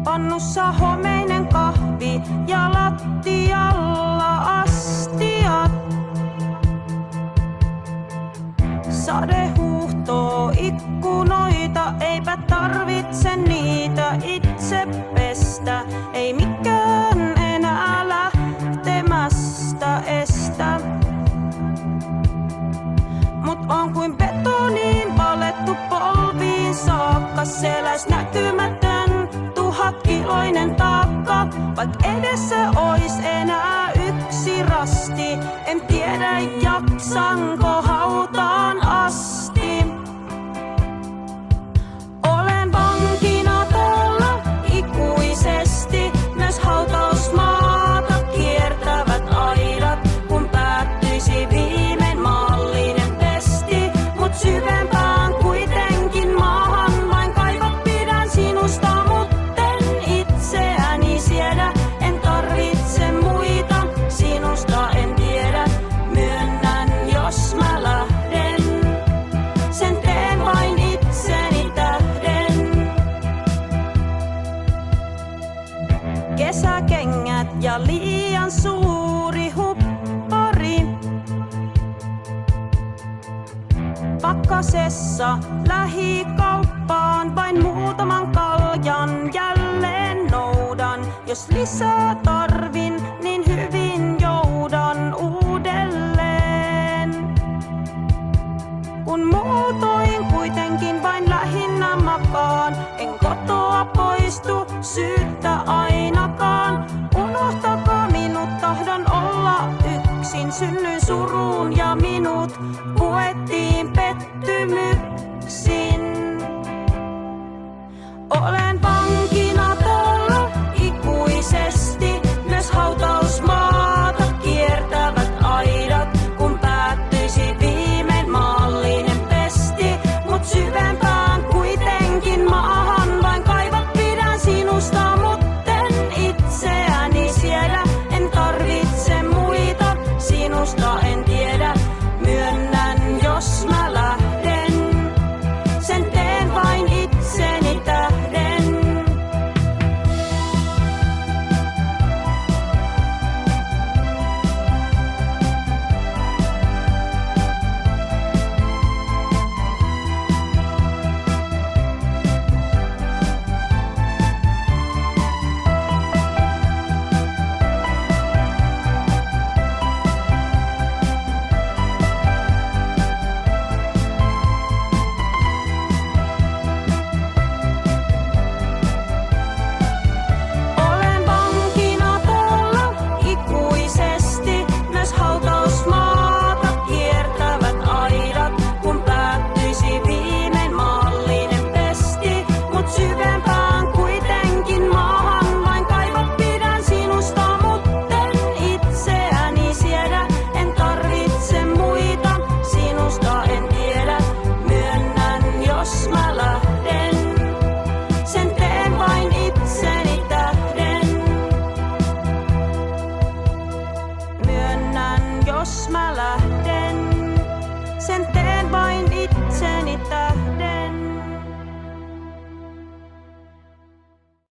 Pannussa homeinen kahvi ja lattialla astiat. Sade huuhtoo ikkunoita, eipä tarvitse niitä itse pestä. Ei mikään enää lähtemästä estä. Mut on kuin betoniin valettu polviin saakka. Seläs näkymätön 1000-kiloinen taakka. Vaik edessä ois enää yksi rasti. En tiedä jaksanko hautaan asti. Olen vankina tuolla ikuisesti. Myös hautausmaata kiertävät aidat. Kun päättyisi viimein maallinen pesti. Mut syvempään kuitenkin maahan vain kaivat pidän sinusta. Mutten itseäni siedä. En tarvitse muita. Sinusta en tiedä. Myönnän jos mä lähden. Sen teen vain itseni tähden. Kesäkengät ja liian suuri huppari. Pakkasessa lähikauppaan vain muutaman kaljan jälleen noudan. Jos lisää tarvin, niin hyvin joudan uudelleen. Kun muutoin kuitenkin vain lähinnä makaan, en kotoa poistu syyttä ainakaan. Unohtakaa minut, tahdon olla yksin. Synnyin suruun ja minut puettiin pettymyksin. Olen vankina tuolla ikuisesti. Myös hautausmaata kiertävät aidat. Kun päättyisi viimein maallinen pesti. Mut syvempään kuitenkin maahan vain kaivat pidän sinusta. Mutten itseäni siedä. En tarvitse muita. Sinusta en tiedä. Myönnän jos mä lähden. Sen teen vain itseni tähden. Olen vankina tuolla ikuisesti. Myös hautausmaata kiertävät aidat. Kun päättyisi viimein maallinen pesti. Mut syvempään kuitenkin maahan vain kaivat pidän sinusta. Mutten itseäni siedä. En tarvitse muita. Sinusta en tiedä. Myönnän jos mä lähden. Sen teen vain itseni tähden. Myönnän jos mä lähden.